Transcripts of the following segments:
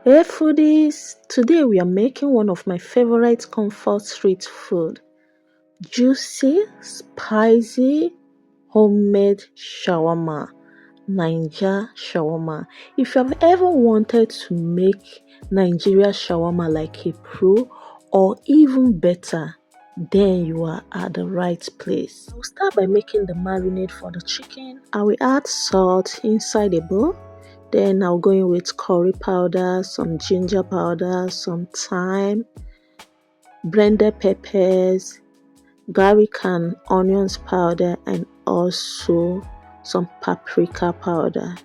Hey foodies, today we are making one of my favorite comfort street food, juicy, spicy, homemade shawarma, Niger shawarma. If you have ever wanted to make Nigeria shawarma like a pro or even better, then you are at the right place. I'll start by making the marinade for the chicken. I will add salt inside a bowl. Then I'll go in with curry powder, some ginger powder, some thyme, blended peppers, garlic and onions powder, and also some paprika powder.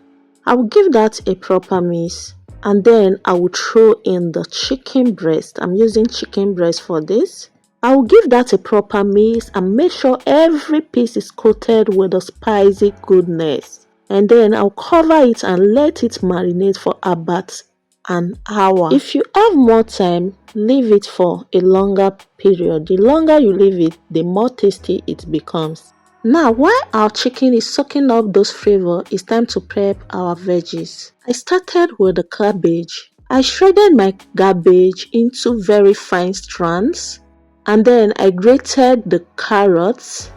I will give that a proper mix, and then I will throw in the chicken breast. I'm using chicken breast for this. I will give that a proper mix and make sure every piece is coated with the spicy goodness. And then I'll cover it and let it marinate for about an hour. If you have more time, leave it for a longer period. The longer you leave it, the more tasty it becomes. Now, while our chicken is soaking up those flavors, it's time to prep our veggies. I started with the cabbage. I shredded my cabbage into very fine strands, and then I grated the carrots.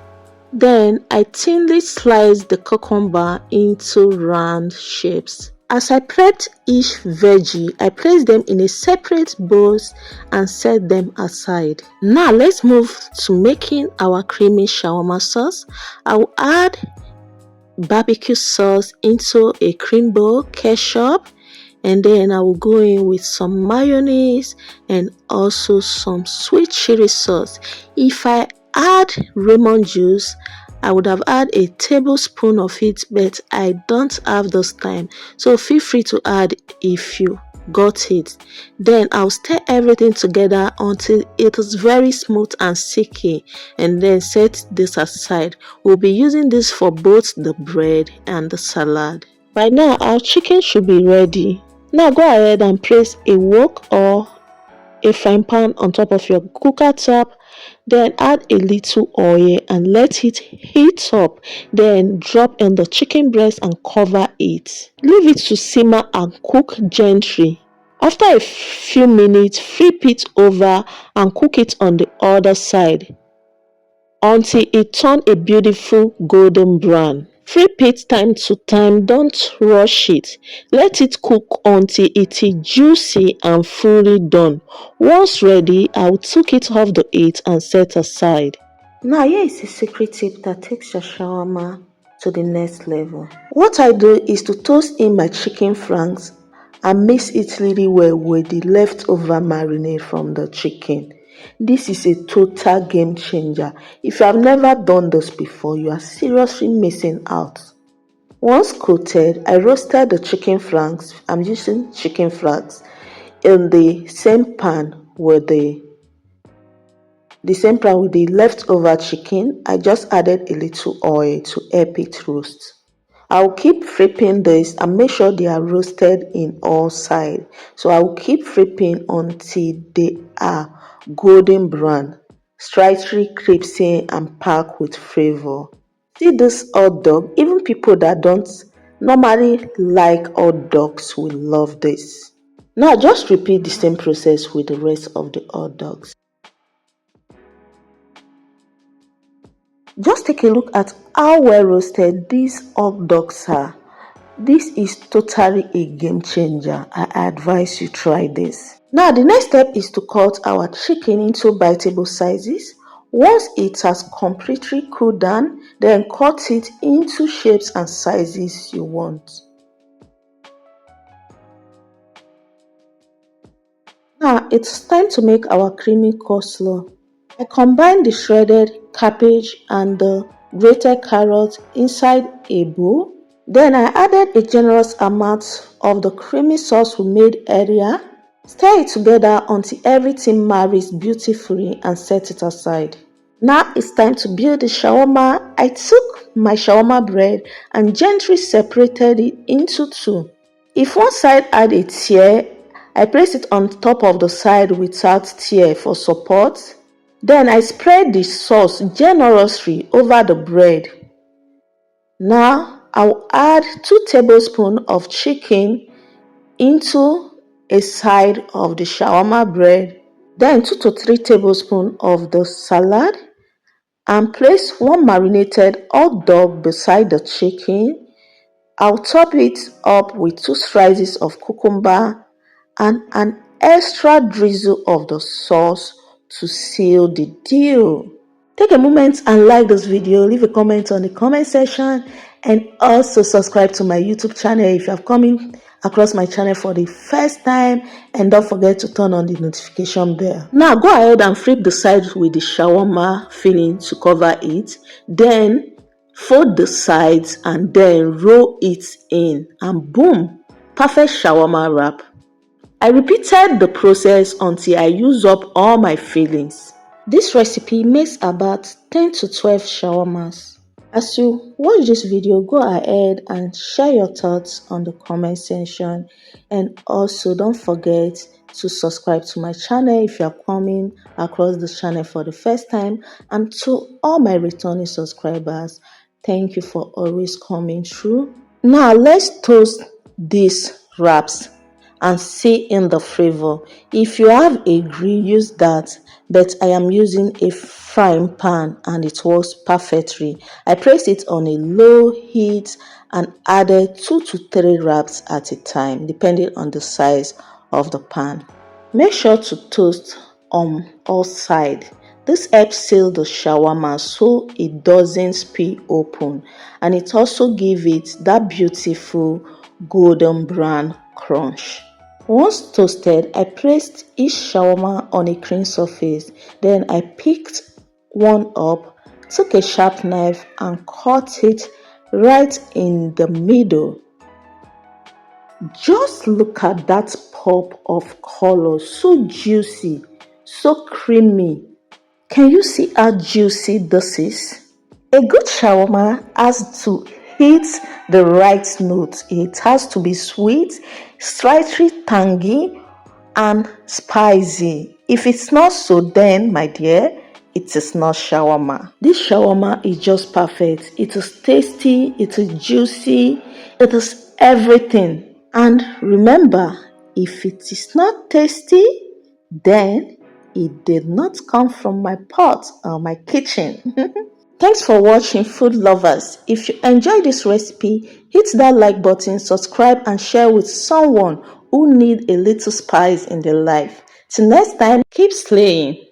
Then I thinly sliced the cucumber into round shapes. As I prepped each veggie, I placed them in a separate bowl and set them aside. Now let's move to making our creamy shawarma sauce. I will add barbecue sauce into a cream bowl, ketchup, and then I will go in with some mayonnaise and also some sweet chili sauce. If I add lemon juice, I would have added a tablespoon of it, but I don't have this time, so feel free to add if you got it. Then I'll stir everything together until it is very smooth and sticky, and then set this aside. We'll be using this for both the bread and the salad. By now our chicken should be ready. Now go ahead and place a wok or a frying pan on top of your cooker top. Then add a little oil and let it heat up. Then drop in the chicken breast and cover it. Leave it to simmer and cook gently. After a few minutes, flip it over and cook it on the other side until it turns a beautiful golden brown. Flip it time to time, don't rush it. Let it cook until it is juicy and fully done. Once ready, I will take it off the heat and set aside. Now here is a secret tip that takes your shawarma to the next level. What I do is to toast in my chicken franks and mix it really well with the leftover marinade from the chicken. This is a total game changer. If you have never done this before, you are seriously missing out. Once coated, I roasted the chicken franks. I'm using chicken franks in the same pan with the leftover chicken. I just added a little oil to help it roast. I'll keep flipping this and make sure they are roasted in all sides. So I'll keep flipping until they are golden brown, slightly crispy and packed with flavor. See this hot dog? Even people that don't normally like hot dogs will love this. Now just repeat the same process with the rest of the hot dogs. Just take a look at how well roasted these hot dogs are. This is totally a game changer. I advise you try this. Now the next step is to cut our chicken into biteable sizes. Once it has completely cooled down, then cut it into shapes and sizes you want. Now it's time to make our creamy coleslaw. I combined the shredded cabbage and the grated carrot inside a bowl. Then I added a generous amount of the creamy sauce we made earlier. Stir it together until everything marries beautifully and set it aside. Now it's time to build the shawarma. I took my shawarma bread and gently separated it into two. If one side had a tear, I placed it on top of the side without tear for support. Then I spread the sauce generously over the bread. Now I'll add 2 tablespoons of chicken into a side of the shawarma bread, then 2 to 3 tablespoons of the salad, and place one marinated hot dog beside the chicken. I'll top it up with 2 slices of cucumber and an extra drizzle of the sauce to seal the deal. Take a moment and like this video, leave a comment on the comment section, and also subscribe to my YouTube channel if you have coming across my channel for the first time, and don't forget to turn on the notification bell. Now go ahead and flip the side with the shawarma filling to cover it, then fold the sides and then roll it in, and boom, perfect shawarma wrap. I repeated the process until I used up all my fillings. This recipe makes about 10 to 12 shawarmas. As you watch this video, go ahead and share your thoughts on the comment section, and also don't forget to subscribe to my channel if you are coming across this channel for the first time, and to all my returning subscribers, thank you for always coming through. Now let's toast these wraps and see in the flavor. If you have a grill, use that, but I am using a frying pan and it works perfectly. I placed it on a low heat and added 2 to 3 wraps at a time depending on the size of the pan. Make sure to toast on all sides. This helps seal the shawarma so it doesn't spill open, and it also gives it that beautiful golden brown crunch. Once toasted, I placed each shawarma on a clean surface. Then I picked one up, took a sharp knife and cut it right in the middle. Just look at that pop of color, so juicy, so creamy. Can you see how juicy this is? A good shawarma has to hit the right note. It has to be sweet, slightly tangy, and spicy. If it's not so, then my dear, it is not shawarma. This shawarma is just perfect. It is tasty, it is juicy, it is everything. And remember, if it is not tasty, then it did not come from my pot or my kitchen. Thanks for watching, food lovers. If you enjoyed this recipe, hit that like button, subscribe and share with someone who need a little spice in their life. Till next time, keep slaying.